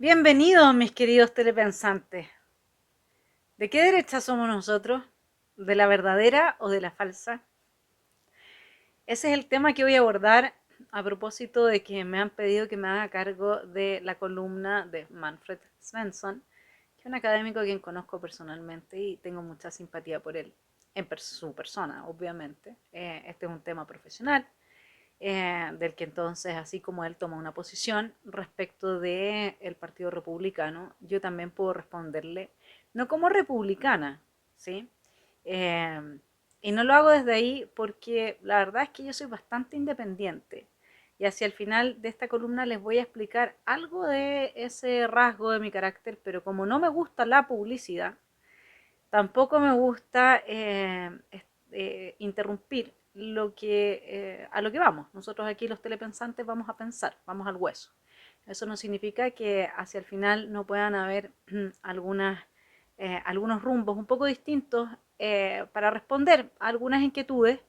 Bienvenidos, mis queridos telepensantes. ¿De qué derecha somos nosotros? ¿De la verdadera o de la falsa? Ese es el tema que voy a abordar a propósito de que me han pedido que me haga cargo de la columna de Manfred Svensson, que es un académico a quien conozco personalmente y tengo mucha simpatía por él, su persona, obviamente. Este es un tema profesional, del que entonces, así como él toma una posición respecto del Partido Republicano, yo también puedo responderle, no como republicana, ¿sí? Eh, y no lo hago desde ahí porque la verdad es que yo soy bastante independiente. Y hacia el final de esta columna les voy a explicar algo de ese rasgo de mi carácter, pero como no me gusta la publicidad, tampoco me gusta interrumpir a lo que vamos. Nosotros aquí los telepensantes vamos a pensar, vamos al hueso. Eso no significa que hacia el final no puedan haber algunos rumbos un poco distintos para responder a algunas inquietudes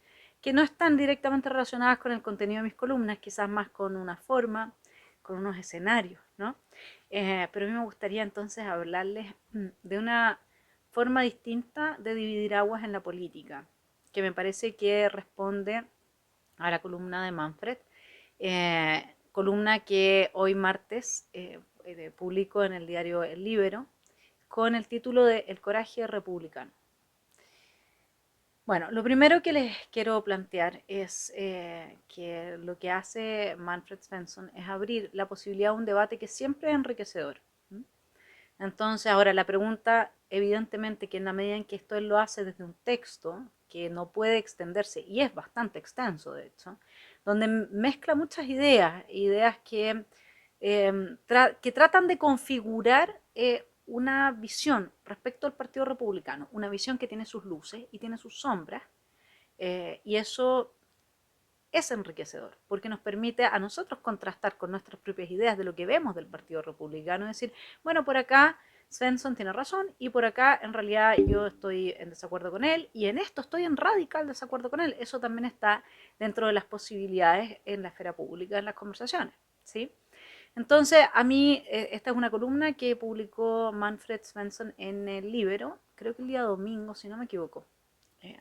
que no están directamente relacionadas con el contenido de mis columnas, quizás más con una forma, con unos escenarios, ¿no? Pero a mí me gustaría entonces hablarles de una forma distinta de dividir aguas en la política, que me parece que responde a la columna de Manfred, columna que hoy martes publico en el diario El Libero, con el título de El coraje republicano. Bueno, lo primero que les quiero plantear es que lo que hace Manfred Svensson es abrir la posibilidad de un debate que siempre es enriquecedor. Entonces, ahora la pregunta, evidentemente, que en la medida en que esto él lo hace desde un texto que no puede extenderse, y es bastante extenso, de hecho, donde mezcla muchas ideas, ideas que tratan de configurar una visión respecto al Partido Republicano, una visión que tiene sus luces y tiene sus sombras, y eso es enriquecedor, porque nos permite a nosotros contrastar con nuestras propias ideas de lo que vemos del Partido Republicano, es decir, bueno, por acá Svensson tiene razón y por acá en realidad yo estoy en desacuerdo con él y en esto estoy en radical desacuerdo con él. Eso también está dentro de las posibilidades en la esfera pública, en las conversaciones, ¿sí? Entonces, a mí esta es una columna que publicó Manfred Svensson en el Libero, creo que el día domingo, si no me equivoco.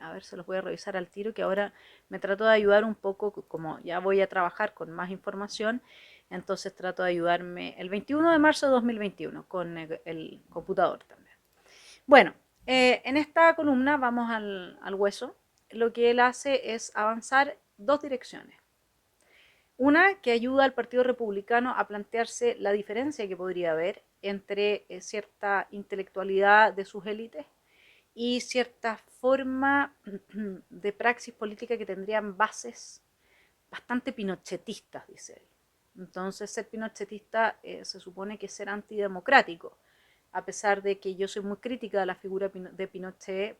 A ver, se los voy a revisar al tiro, que ahora me trato de ayudar un poco, como ya voy a trabajar con más información, entonces trato de ayudarme el 21 de marzo de 2021 con el computador también. Bueno, en esta columna vamos al hueso. Lo que él hace es avanzar dos direcciones. Una que ayuda al Partido Republicano a plantearse la diferencia que podría haber entre cierta intelectualidad de sus élites y cierta forma de praxis política que tendrían bases bastante pinochetistas, dice él. Entonces, ser pinochetista se supone que es ser antidemocrático, a pesar de que yo soy muy crítica de la figura de Pinochet,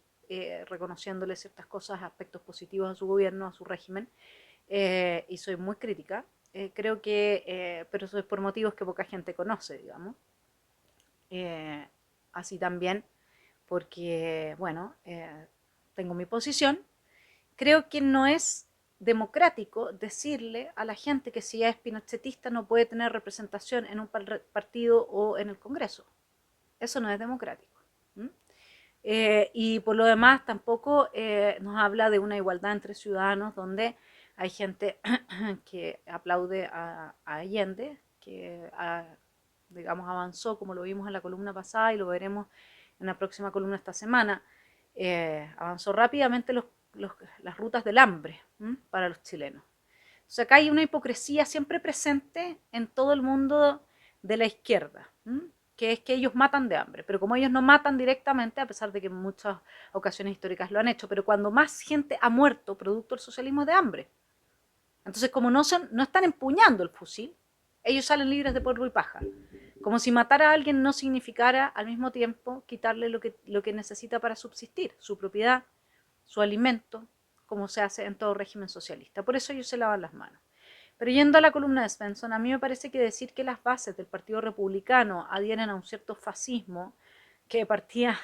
reconociéndole ciertas cosas, aspectos positivos a su gobierno, a su régimen, y soy muy crítica. Creo que, pero eso es por motivos que poca gente conoce, digamos. Eh, Así también porque, bueno, tengo mi posición. Creo que no es democrático decirle a la gente que si es pinochetista no puede tener representación en un partido o en el Congreso. Eso no es democrático. ¿Mm? Y por lo demás tampoco nos habla de una igualdad entre ciudadanos donde hay gente que aplaude a Allende, que digamos avanzó como lo vimos en la columna pasada y lo veremos en la próxima columna esta semana. Avanzó rápidamente las rutas del hambre para los chilenos. O sea, acá hay una hipocresía siempre presente en todo el mundo de la izquierda, que es que ellos matan de hambre, pero como ellos no matan directamente, a pesar de que en muchas ocasiones históricas lo han hecho, pero cuando más gente ha muerto producto del socialismo es de hambre. Entonces, como no están empuñando el fusil, ellos salen libres de polvo y paja. Como si matar a alguien no significara al mismo tiempo quitarle lo que necesita para subsistir, su propiedad, su alimento, como se hace en todo régimen socialista. Por eso ellos se lavan las manos. Pero yendo a la columna de Svensson, a mí me parece que decir que las bases del Partido Republicano adhieren a un cierto fascismo que partía...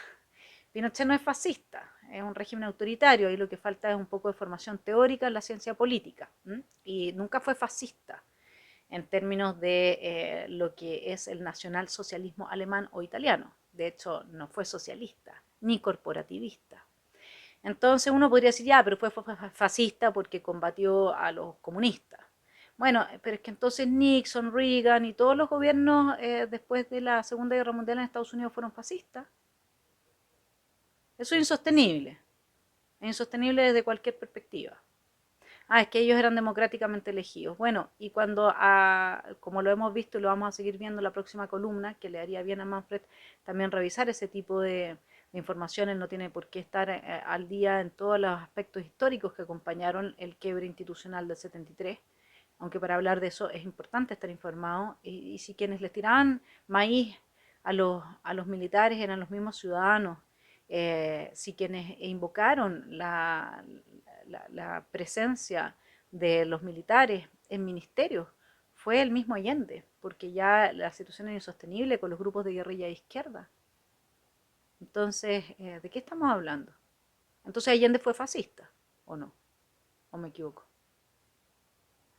Pinochet no es fascista, es un régimen autoritario y lo que falta es un poco de formación teórica en la ciencia política. Y nunca fue fascista. en términos de lo que es el nacionalsocialismo alemán o italiano. De hecho, no fue socialista ni corporativista. Entonces uno podría decir, ya, pero fue fascista porque combatió a los comunistas. Bueno, pero es que entonces Nixon, Reagan y todos los gobiernos después de la Segunda Guerra Mundial en Estados Unidos fueron fascistas. Eso es insostenible desde cualquier perspectiva. Ah, es que ellos eran democráticamente elegidos. Bueno, y cuando, como lo hemos visto y lo vamos a seguir viendo en la próxima columna, que le haría bien a Manfred también revisar ese tipo de información, él no tiene por qué estar al día en todos los aspectos históricos que acompañaron el quiebre institucional del 73, aunque para hablar de eso es importante estar informado, y si quienes les tiraban maíz a los militares eran los mismos ciudadanos, si quienes invocaron la presencia de los militares en ministerios fue el mismo Allende, porque ya la situación era insostenible con los grupos de guerrilla de izquierda. Entonces, ¿de qué estamos hablando? Entonces Allende fue fascista, ¿o no? ¿O me equivoco?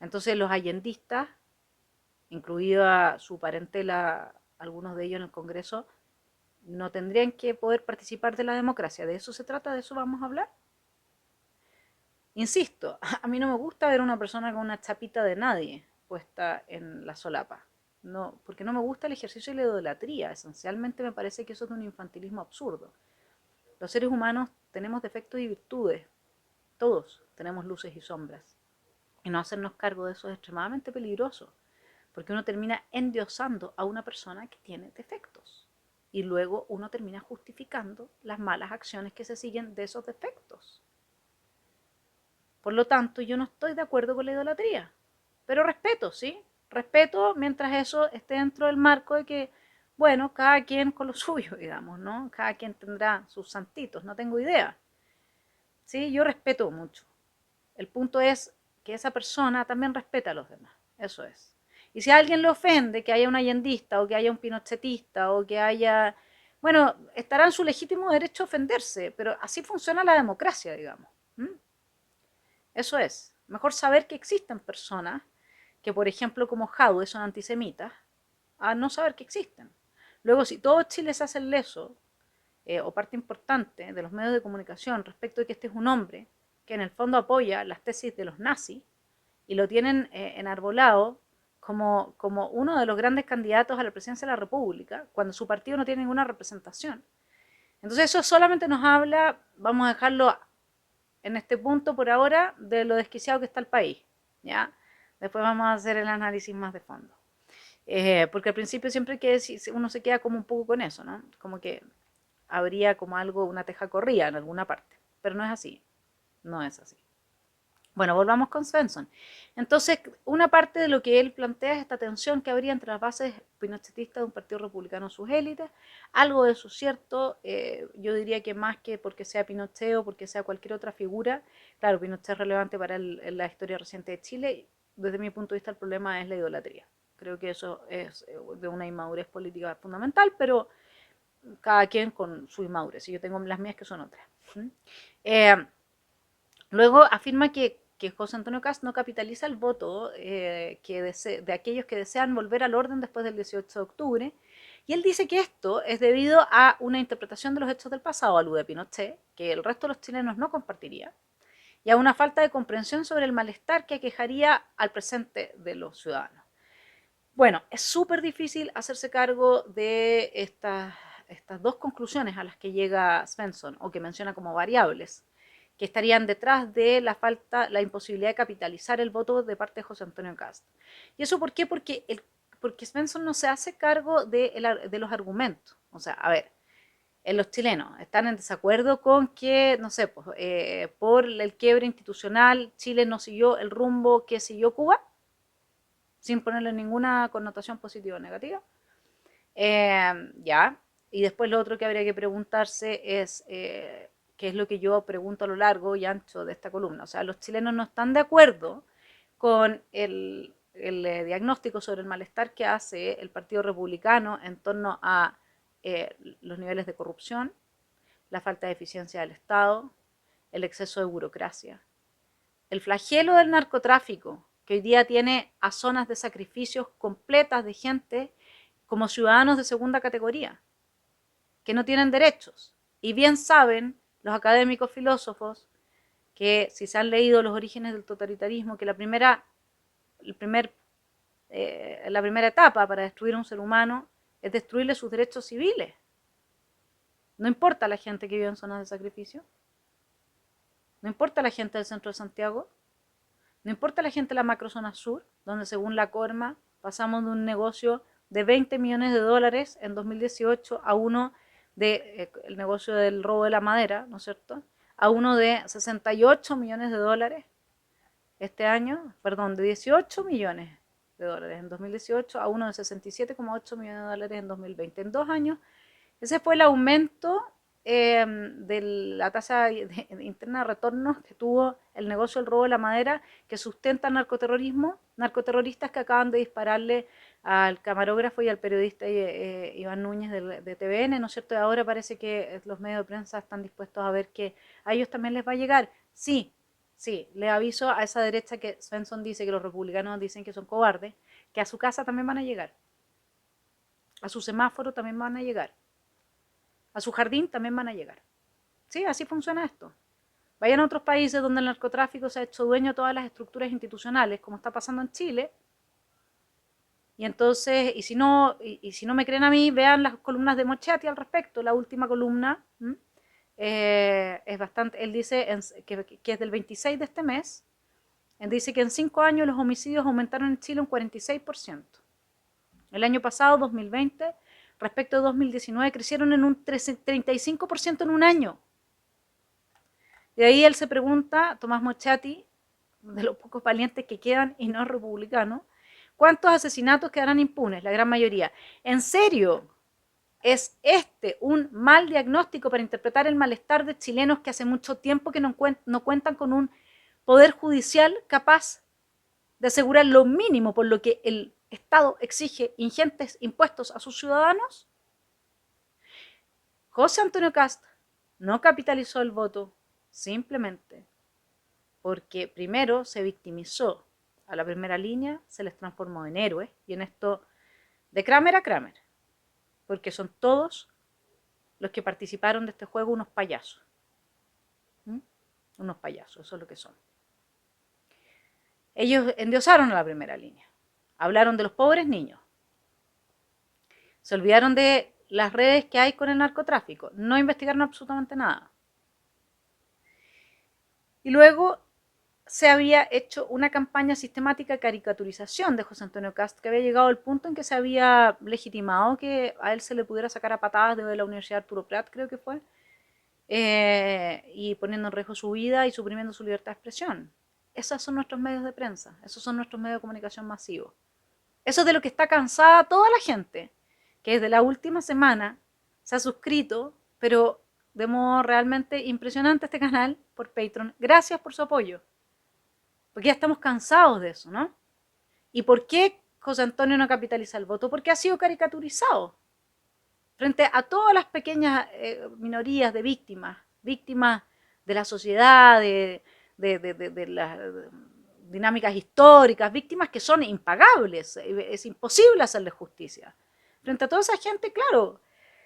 Entonces los allendistas, incluida su parentela, algunos de ellos en el Congreso, no tendrían que poder participar de la democracia. ¿De eso se trata? ¿De eso vamos a hablar? Insisto, a mí no me gusta ver a una persona con una chapita de nadie puesta en la solapa. No, porque no me gusta el ejercicio de la idolatría. Esencialmente me parece que eso es de un infantilismo absurdo. Los seres humanos tenemos defectos y virtudes. Todos tenemos luces y sombras. Y no hacernos cargo de eso es extremadamente peligroso, porque uno termina endiosando a una persona que tiene defectos. Y luego uno termina justificando las malas acciones que se siguen de esos defectos. Por lo tanto, yo no estoy de acuerdo con la idolatría, pero respeto, ¿sí? Respeto mientras eso esté dentro del marco de que, bueno, cada quien con lo suyo, digamos, ¿no? Cada quien tendrá sus santitos, no tengo idea. Sí, yo respeto mucho. El punto es que esa persona también respeta a los demás, eso es. Y si a alguien le ofende que haya un allendista o que haya un pinochetista o que haya... Bueno, estará en su legítimo derecho a ofenderse, pero así funciona la democracia, digamos. ¿Mm? Eso es. Mejor saber que existen personas que, por ejemplo, como Jadwe son antisemitas, a no saber que existen. Luego, si todo Chile se hace el leso, o parte importante de los medios de comunicación respecto de que este es un hombre que en el fondo apoya las tesis de los nazis y lo tienen enarbolado como uno de los grandes candidatos a la presidencia de la República, cuando su partido no tiene ninguna representación. Entonces eso solamente nos habla, vamos a dejarlo en este punto por ahora, de lo desquiciado que está el país, ¿ya? Después vamos a hacer el análisis más de fondo. Porque al principio siempre que uno se queda como un poco con eso, ¿no? Como que habría como algo, una teja corrida en alguna parte, pero no es así, no es así. Bueno, volvamos con Svensson. Entonces, una parte de lo que él plantea es esta tensión que habría entre las bases pinochetistas de un partido republicano y sus élites. Algo de eso es cierto, yo diría que más que porque sea Pinochet o porque sea cualquier otra figura, claro, Pinochet es relevante para la historia reciente de Chile. Desde mi punto de vista el problema es la idolatría. Creo que eso es de una inmadurez política fundamental, pero cada quien con su inmadurez, y yo tengo las mías que son otras. Luego afirma que José Antonio Kast no capitaliza el voto de aquellos que desean volver al orden después del 18 de octubre, y él dice que esto es debido a una interpretación de los hechos del pasado, alude a Pinochet, que el resto de los chilenos no compartiría, y a una falta de comprensión sobre el malestar que aquejaría al presente de los ciudadanos. Bueno, es súper difícil hacerse cargo de estas dos conclusiones a las que llega Svensson, o que menciona como variables, que estarían detrás de la imposibilidad de capitalizar el voto de parte de José Antonio Kast. ¿Y eso por qué? Porque Svensson no se hace cargo de los argumentos. O sea, a ver, los chilenos están en desacuerdo con que, no sé, pues, por el quiebre institucional, Chile no siguió el rumbo que siguió Cuba, sin ponerle ninguna connotación positiva o negativa. Ya, y después lo otro que habría que preguntarse es, qué es lo que yo pregunto a lo largo y ancho de esta columna. O sea, los chilenos no están de acuerdo con el diagnóstico sobre el malestar que hace el Partido Republicano en torno a los niveles de corrupción, la falta de eficiencia del Estado, el exceso de burocracia, el flagelo del narcotráfico, que hoy día tiene a zonas de sacrificios completas de gente como ciudadanos de segunda categoría, que no tienen derechos. Y bien saben los académicos filósofos que si se han leído Los orígenes del totalitarismo, que la primera etapa para destruir a un ser humano es destruirle sus derechos civiles. No importa la gente que vive en zonas de sacrificio, no importa la gente del centro de Santiago, no importa la gente de la macrozona sur, donde según la Corma pasamos de un negocio de 20 millones de dólares en 2018 a uno de el negocio del robo de la madera, ¿no es cierto?, a uno de 68 millones de dólares este año, perdón, de 18 millones de dólares en 2018 a uno de 67,8 millones de dólares en 2020. En 2 años, ese fue el aumento de la tasa interna de retornos que tuvo el negocio del robo de la madera, que sustenta el narcoterrorismo, narcoterroristas que acaban de dispararle al camarógrafo y al periodista Iván Núñez de TVN, ¿no es cierto? Y ahora parece que los medios de prensa están dispuestos a ver que a ellos también les va a llegar. Sí, sí, le aviso a esa derecha que Svensson dice que los republicanos dicen que son cobardes, que a su casa también van a llegar, a su semáforo también van a llegar, a su jardín también van a llegar. Sí, así funciona esto. Vayan a otros países donde el narcotráfico se ha hecho dueño de todas las estructuras institucionales, como está pasando en Chile. Y entonces, y si no me creen a mí, vean las columnas de Moschetti al respecto. La última columna es bastante, él dice que es del 26 de este mes. Él dice que en 5 años los homicidios aumentaron en Chile un 46%. El año pasado, 2020, respecto a 2019, crecieron en un 35% en un año. De ahí él se pregunta, Tomás Moschetti, de los pocos valientes que quedan y no republicanos, ¿cuántos asesinatos quedarán impunes? La gran mayoría. ¿En serio es este un mal diagnóstico para interpretar el malestar de chilenos que hace mucho tiempo que no cuentan con un poder judicial capaz de asegurar lo mínimo por lo que el Estado exige ingentes impuestos a sus ciudadanos? José Antonio Kast no capitalizó el voto simplemente porque primero se victimizó a la primera línea, se les transformó en héroes, y en esto de Kramer a Kramer, porque son todos los que participaron de este juego unos payasos. Unos payasos, eso es lo que son. Ellos endiosaron a la primera línea, hablaron de los pobres niños, se olvidaron de las redes que hay con el narcotráfico, no investigaron absolutamente nada. Y luego se había hecho una campaña sistemática de caricaturización de José Antonio Kast, que había llegado al punto en que se había legitimado que a él se le pudiera sacar a patadas desde la Universidad Arturo Prat, creo que fue, y poniendo en riesgo su vida y suprimiendo su libertad de expresión. Esos son nuestros medios de prensa, esos son nuestros medios de comunicación masivos. Eso es de lo que está cansada toda la gente, que desde la última semana se ha suscrito, pero de modo realmente impresionante, a este canal por Patreon. Gracias por su apoyo. Porque ya estamos cansados de eso, ¿no? ¿Y por qué José Antonio no capitaliza el voto? Porque ha sido caricaturizado frente a todas las pequeñas minorías de víctimas de la sociedad, de las dinámicas históricas, víctimas que son impagables, es imposible hacerles justicia. Frente a toda esa gente, claro,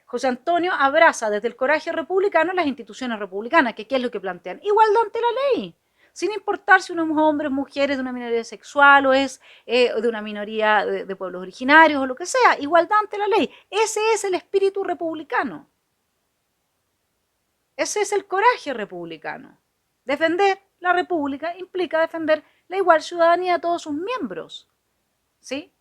José Antonio abraza desde el coraje republicano las instituciones republicanas, que ¿qué es lo que plantean? Igualdad ante la ley, sin importar si uno es hombre, mujeres, de una minoría sexual o es de una minoría de pueblos originarios o lo que sea, igualdad ante la ley. Ese es el espíritu republicano. Ese es el coraje republicano. Defender la república implica defender la igual ciudadanía de todos sus miembros, ¿sí?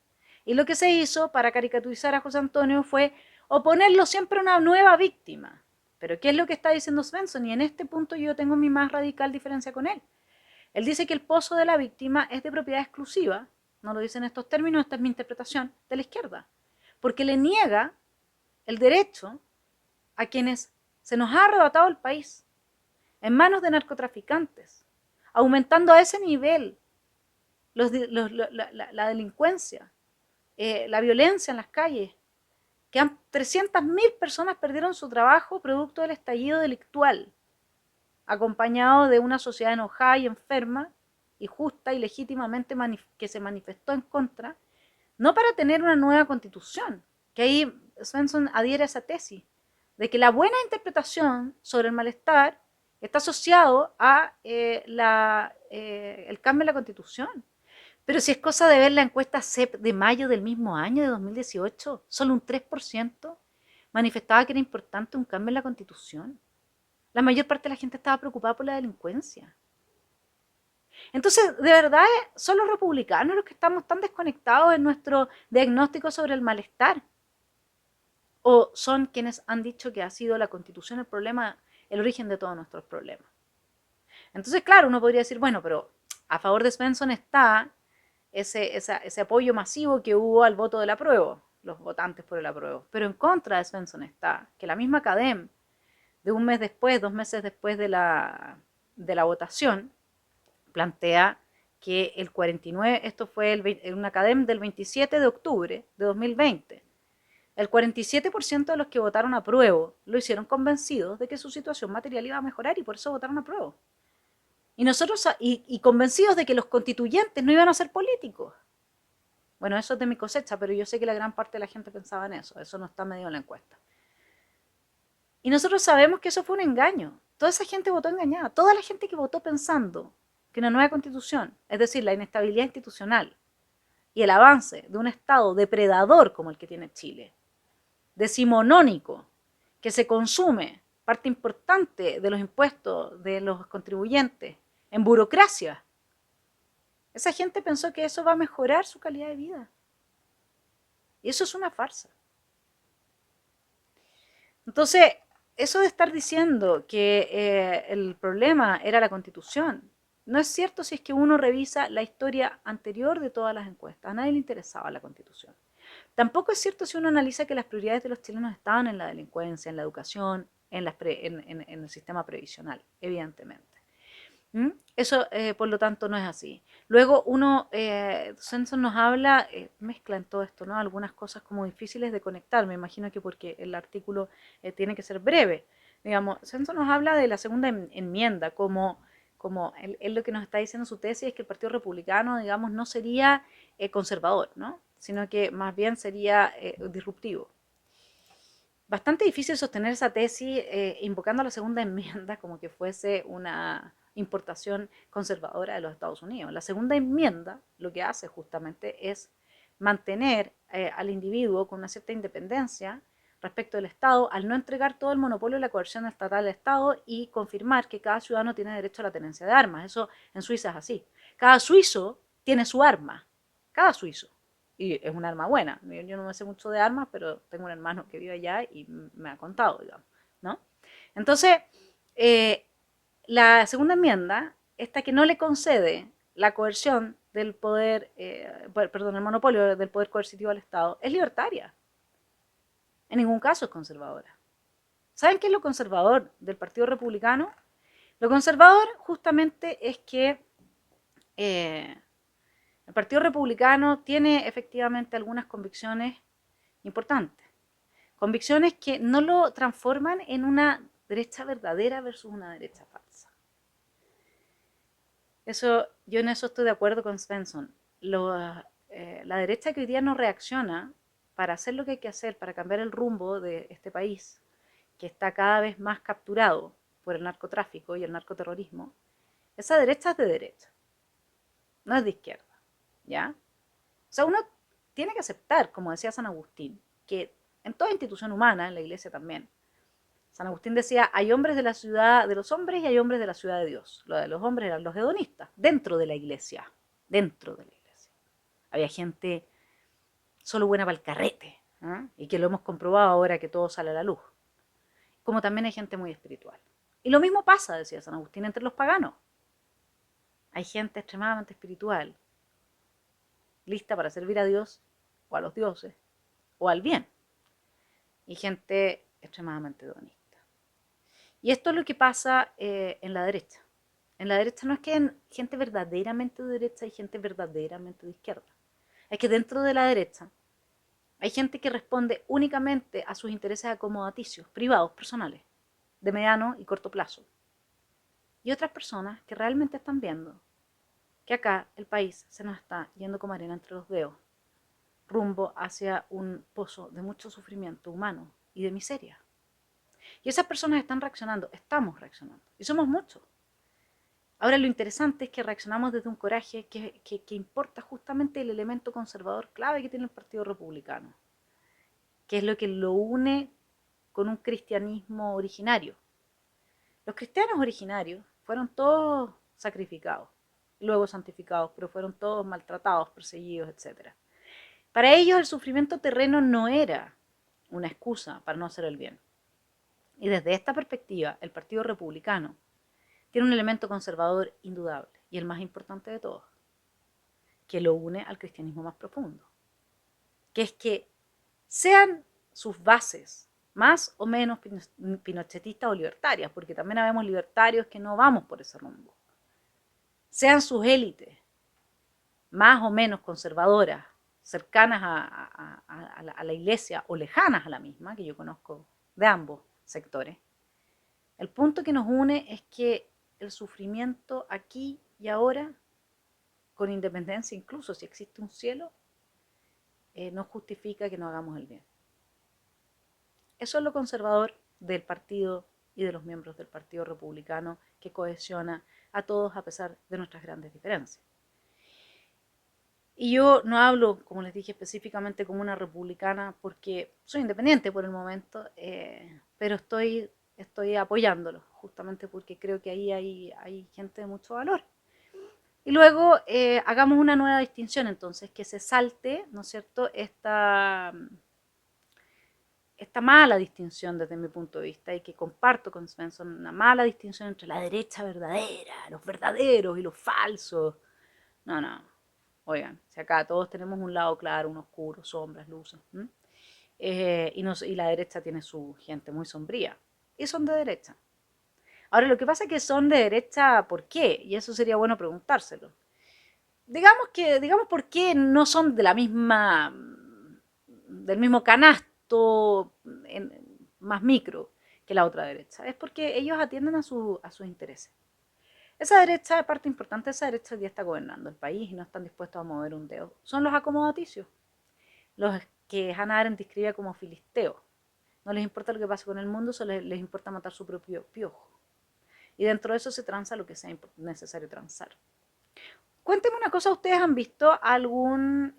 Y lo que se hizo para caricaturizar a José Antonio fue oponerlo siempre a una nueva víctima. Pero ¿qué es lo que está diciendo Svensson? Y en este punto yo tengo mi más radical diferencia con él. Él dice que el pozo de la víctima es de propiedad exclusiva, no lo dice en estos términos, esta es mi interpretación, de la izquierda, porque le niega el derecho a quienes se nos ha arrebatado el país en manos de narcotraficantes, aumentando a ese nivel la delincuencia, la violencia en las calles, que 300.000 personas perdieron su trabajo producto del estallido delictual, acompañado de una sociedad enojada y enferma, y justa y legítimamente que se manifestó en contra, no para tener una nueva constitución, que ahí Svensson adhiere a esa tesis, de que la buena interpretación sobre el malestar está asociado a el cambio en la constitución. Pero si es cosa de ver la encuesta CEP de mayo del mismo año, de 2018, solo un 3% manifestaba que era importante un cambio en la constitución. La mayor parte de la gente estaba preocupada por la delincuencia. Entonces, de verdad, son los republicanos los que estamos tan desconectados en nuestro diagnóstico sobre el malestar. ¿O son quienes han dicho que ha sido la constitución el problema, el origen de todos nuestros problemas? Entonces, claro, uno podría decir, bueno, pero a favor de Svensson está ese apoyo masivo que hubo al voto del apruebo, los votantes por el apruebo. Pero en contra de Svensson está que la misma CADEM, de un mes después, 2 meses después de la votación, plantea que el 49, esto fue una CADEM del 27 de octubre de 2020, el 47% de los que votaron apruebo lo hicieron convencidos de que su situación material iba a mejorar y por eso votaron apruebo. Y nosotros, y convencidos de que los constituyentes no iban a ser políticos. Bueno, eso es de mi cosecha, pero yo sé que la gran parte de la gente pensaba en eso no está medido en la encuesta. Y nosotros sabemos que eso fue un engaño. Toda esa gente votó engañada. Toda la gente que votó pensando que una nueva constitución, es decir, la inestabilidad institucional y el avance de un Estado depredador como el que tiene Chile, decimonónico, que se consume parte importante de los impuestos de los contribuyentes en burocracia, esa gente pensó que eso va a mejorar su calidad de vida. Y eso es una farsa. Entonces, eso de estar diciendo que el problema era la Constitución, no es cierto si es que uno revisa la historia anterior de todas las encuestas. A nadie le interesaba la Constitución. Tampoco es cierto si uno analiza que las prioridades de los chilenos estaban en la delincuencia, en la educación, en el sistema previsional, evidentemente. Eso, por lo tanto, no es así. Luego Svensson nos habla, mezcla en todo esto, ¿no? Algunas cosas como difíciles de conectar, me imagino que porque el artículo tiene que ser breve. Digamos, Svensson nos habla de la segunda enmienda, como él lo que nos está diciendo su tesis es que el Partido Republicano, digamos, no sería conservador, ¿no? Sino que más bien sería disruptivo. Bastante difícil sostener esa tesis invocando la segunda enmienda como que fuese una importación conservadora de los Estados Unidos. La segunda enmienda lo que hace justamente es mantener al individuo con una cierta independencia respecto del Estado al no entregar todo el monopolio de la coerción estatal al Estado y confirmar que cada ciudadano tiene derecho a la tenencia de armas. Eso en Suiza es así. Cada suizo tiene su arma. Cada suizo. Y es un arma buena. Yo no me sé mucho de armas, pero tengo un hermano que vive allá y me ha contado, digamos, ¿no? Entonces, la segunda enmienda, esta que no le concede la coerción del poder, el monopolio del poder coercitivo al Estado, es libertaria. En ningún caso es conservadora. ¿Saben qué es lo conservador del Partido Republicano? Lo conservador justamente es que el Partido Republicano tiene efectivamente algunas convicciones importantes. Convicciones que no lo transforman en una derecha verdadera versus una derecha falsa. Yo en eso estoy de acuerdo con Svensson. La derecha que hoy día no reacciona para hacer lo que hay que hacer, para cambiar el rumbo de este país, que está cada vez más capturado por el narcotráfico y el narcoterrorismo, esa derecha es de derecha, no es de izquierda, ¿ya? O sea, uno tiene que aceptar, como decía San Agustín, que en toda institución humana, en la iglesia también, San Agustín decía, hay hombres de la ciudad de los hombres y hay hombres de la ciudad de Dios. Lo de los hombres eran los hedonistas, dentro de la iglesia, dentro de la iglesia. Había gente solo buena para el carrete, ¿eh? Y que lo hemos comprobado ahora que todo sale a la luz. Como también hay gente muy espiritual. Y lo mismo pasa, decía San Agustín, entre los paganos. Hay gente extremadamente espiritual, lista para servir a Dios o a los dioses o al bien. Y gente extremadamente hedonista. Y esto es lo que pasa en la derecha. En la derecha no es que hay gente verdaderamente de derecha y gente verdaderamente de izquierda. Es que dentro de la derecha hay gente que responde únicamente a sus intereses acomodaticios, privados, personales, de mediano y corto plazo. Y otras personas que realmente están viendo que acá el país se nos está yendo como arena entre los dedos, rumbo hacia un pozo de mucho sufrimiento humano y de miseria. Y esas personas están reaccionando, estamos reaccionando, y somos muchos. Ahora lo interesante es que reaccionamos desde un coraje que importa justamente el elemento conservador clave que tiene el Partido Republicano, que es lo que lo une con un cristianismo originario. Los cristianos originarios fueron todos sacrificados, luego santificados, pero fueron todos maltratados, perseguidos, etc. Para ellos el sufrimiento terreno no era una excusa para no hacer el bien. Y desde esta perspectiva, el Partido Republicano tiene un elemento conservador indudable, y el más importante de todos, que lo une al cristianismo más profundo, que es que sean sus bases más o menos pinochetistas o libertarias, porque también habemos libertarios que no vamos por ese rumbo, sean sus élites más o menos conservadoras, cercanas a la iglesia o lejanas a la misma, que yo conozco de ambos sectores, el punto que nos une es que el sufrimiento aquí y ahora, con independencia incluso si existe un cielo, no justifica que no hagamos el bien. Eso es lo conservador del partido y de los miembros del Partido Republicano, que cohesiona a todos a pesar de nuestras grandes diferencias. Y yo no hablo, como les dije, específicamente como una republicana porque soy independiente por el momento, pero estoy apoyándolo, justamente porque creo que ahí hay gente de mucho valor. Y luego hagamos una nueva distinción entonces, que se salte, ¿no es cierto?, esta mala distinción desde mi punto de vista, y que comparto con Svensson, una mala distinción entre la derecha verdadera, los verdaderos y los falsos. No. Oigan, si acá todos tenemos un lado claro, un oscuro, sombras, luces. Y la derecha tiene su gente muy sombría. Y son de derecha. Ahora, lo que pasa es que son de derecha, ¿por qué? Y eso sería bueno preguntárselo. Digamos por qué no son de la misma, del mismo canasto más micro que la otra derecha. Es porque ellos atienden a sus intereses. Esa derecha, parte importante de esa derecha, ya está gobernando el país y no están dispuestos a mover un dedo. Son los acomodaticios, los que Hannah Arendt describe como filisteos. No les importa lo que pase con el mundo, solo les importa matar su propio piojo. Y dentro de eso se tranza lo que sea necesario transar. Cuéntenme una cosa, ¿ustedes han visto algún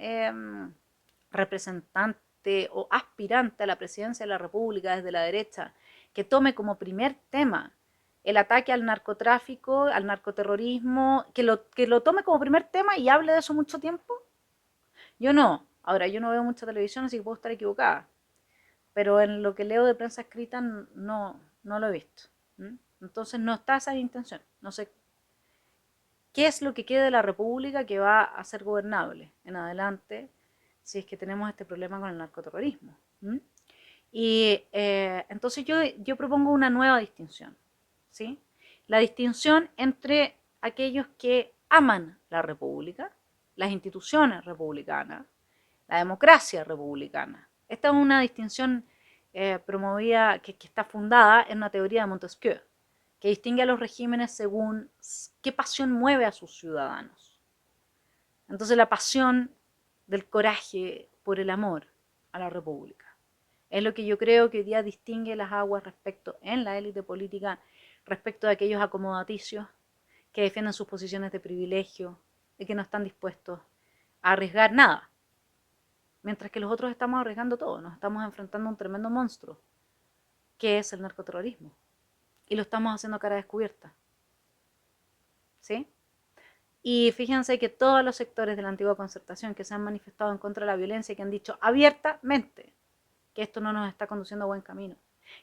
representante o aspirante a la presidencia de la República desde la derecha que tome como primer tema el ataque al narcotráfico, al narcoterrorismo, que lo tome como primer tema y hable de eso mucho tiempo? Yo no. Ahora, yo no veo mucha televisión, así que puedo estar equivocada. Pero en lo que leo de prensa escrita no lo he visto. Entonces no está esa intención. No sé qué es lo que queda de la República que va a ser gobernable en adelante si es que tenemos este problema con el narcoterrorismo. Y entonces yo propongo una nueva distinción, ¿sí? La distinción entre aquellos que aman la República, las instituciones republicanas, la democracia republicana. Esta es una distinción promovida, que está fundada en una teoría de Montesquieu, que distingue a los regímenes según qué pasión mueve a sus ciudadanos. Entonces la pasión del coraje por el amor a la República es lo que yo creo que hoy día distingue las aguas en la élite política respecto de aquellos acomodaticios que defienden sus posiciones de privilegio y que no están dispuestos a arriesgar nada. Mientras que los otros estamos arriesgando todo, nos estamos enfrentando a un tremendo monstruo, que es el narcoterrorismo. Y lo estamos haciendo a cara descubierta. ¿Sí? Y fíjense que todos los sectores de la antigua concertación que se han manifestado en contra de la violencia, que han dicho abiertamente que esto no nos está conduciendo a buen camino,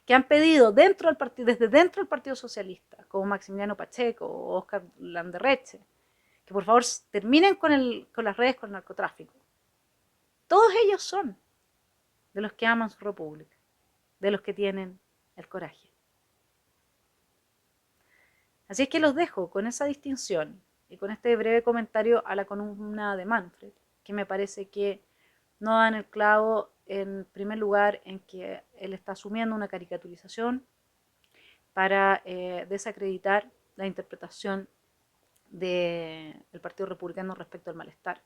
que han pedido desde dentro del Partido Socialista, como Maximiliano Pacheco o Oscar Landerreche, que por favor terminen con las redes con el narcotráfico. Todos ellos son de los que aman su república, de los que tienen el coraje. Así es que los dejo con esa distinción y con este breve comentario a la columna de Manfred, que me parece que no dan el clavo, en primer lugar, en que él está asumiendo una caricaturización para desacreditar la interpretación del Partido Republicano respecto al malestar.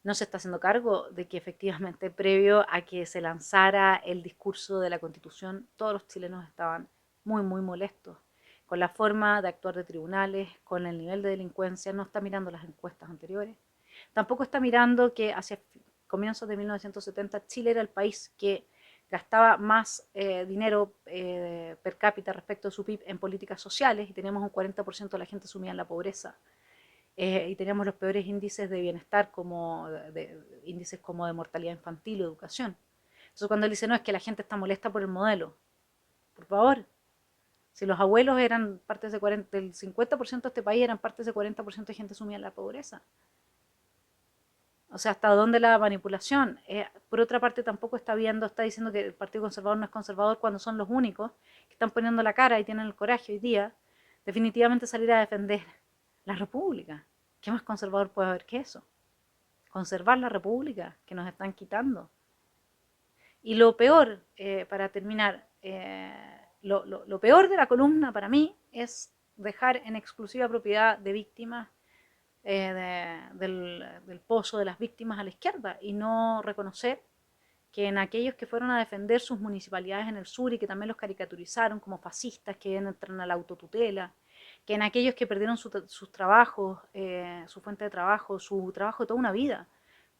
No se está haciendo cargo de que efectivamente previo a que se lanzara el discurso de la Constitución, todos los chilenos estaban muy, muy molestos con la forma de actuar de tribunales, con el nivel de delincuencia. No está mirando las encuestas anteriores. Tampoco está mirando que hacia comienzos de 1970 Chile era el país que gastaba más dinero per cápita respecto a su PIB en políticas sociales y teníamos un 40% de la gente sumida en la pobreza. Y teníamos los peores índices de bienestar, índices como de mortalidad infantil o educación. Entonces cuando él dice, no, es que la gente está molesta por el modelo, por favor, si los abuelos eran parte de 40, del 50% de este país eran parte de ese 40% de gente sumida en la pobreza. O sea, ¿hasta dónde la manipulación? Por otra parte, tampoco está diciendo que el Partido Conservador no es conservador cuando son los únicos que están poniendo la cara y tienen el coraje hoy día, definitivamente salir a defender la República. ¿Qué más conservador puede haber que eso? Conservar la República que nos están quitando. Y lo peor, para terminar, lo peor de la columna para mí es dejar en exclusiva propiedad de víctimas del pozo de las víctimas a la izquierda y no reconocer que en aquellos que fueron a defender sus municipalidades en el sur y que también los caricaturizaron como fascistas que entran a la autotutela, que en aquellos que perdieron sus trabajos, su fuente de trabajo, su trabajo de toda una vida,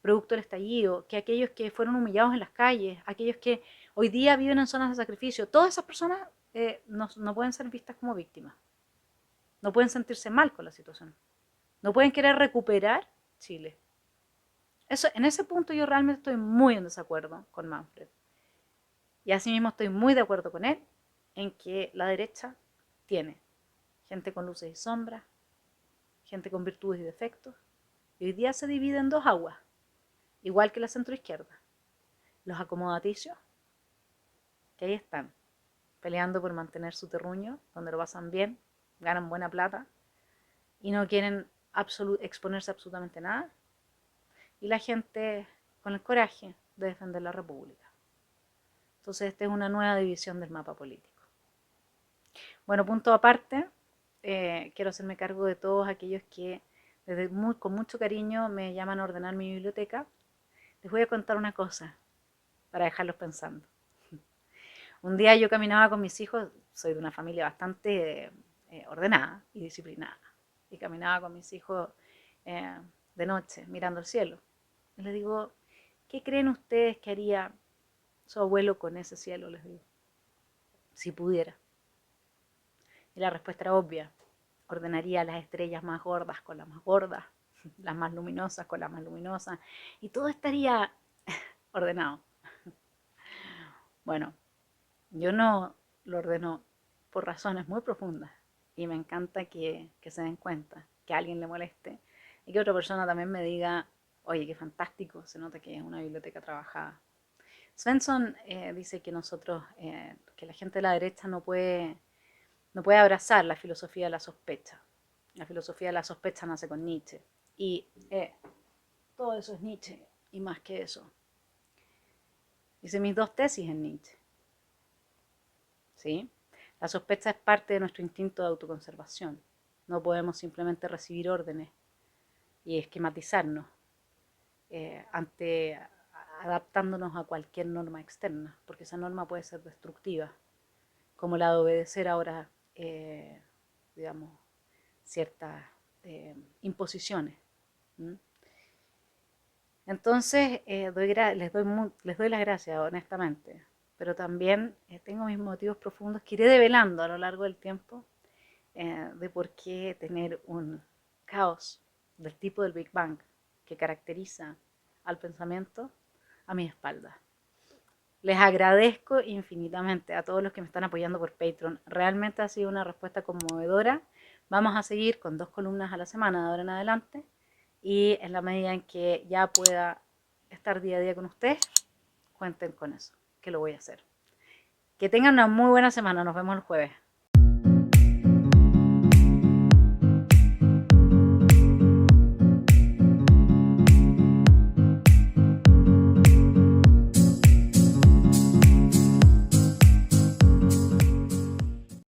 producto del estallido, que aquellos que fueron humillados en las calles, aquellos que hoy día viven en zonas de sacrificio, todas esas personas no pueden ser vistas como víctimas, no pueden sentirse mal con la situación. No pueden querer recuperar Chile. En ese punto yo realmente estoy muy en desacuerdo con Manfred. Y asimismo estoy muy de acuerdo con él en que la derecha tiene gente con luces y sombras, gente con virtudes y defectos, y hoy día se divide en dos aguas, igual que la centroizquierda. Los acomodaticios, que ahí están, peleando por mantener su terruño, donde lo pasan bien, ganan buena plata, y no quieren exponerse absolutamente nada, y la gente con el coraje de defender la República. Entonces esta es una nueva división del mapa político. Bueno, punto aparte, quiero hacerme cargo de todos aquellos que con mucho cariño me llaman a ordenar mi biblioteca. Les voy a contar una cosa para dejarlos pensando. Un día yo caminaba con mis hijos, soy de una familia bastante ordenada y disciplinada, y caminaba con mis hijos de noche mirando el cielo. Y les digo, ¿qué creen ustedes que haría su abuelo con ese cielo? Les digo, si pudiera. Y la respuesta era obvia. Ordenaría las estrellas más gordas con las más gordas, las más luminosas con las más luminosas, y todo estaría ordenado. Bueno, yo no lo ordeno por razones muy profundas, y me encanta que se den cuenta, que a alguien le moleste, y que otra persona también me diga, oye, qué fantástico, se nota que es una biblioteca trabajada. Svensson dice que que la gente de la derecha no puede abrazar la filosofía de la sospecha. La filosofía de la sospecha nace con Nietzsche. Y todo eso es Nietzsche, y más que eso. Hice mis dos tesis en Nietzsche. ¿Sí? La sospecha es parte de nuestro instinto de autoconservación. No podemos simplemente recibir órdenes y esquematizarnos adaptándonos a cualquier norma externa, porque esa norma puede ser destructiva, como la de obedecer ahora, digamos, ciertas imposiciones. ¿Mm? Entonces, les doy las gracias, honestamente, pero también tengo mis motivos profundos que iré develando a lo largo del tiempo de por qué tener un caos del tipo del Big Bang que caracteriza al pensamiento a mi espalda. Les agradezco infinitamente a todos los que me están apoyando por Patreon. Realmente ha sido una respuesta conmovedora. Vamos a seguir con 2 columnas a la semana de ahora en adelante. Y en la medida en que ya pueda estar día a día con ustedes, cuenten con eso, que lo voy a hacer. Que tengan una muy buena semana. Nos vemos el jueves.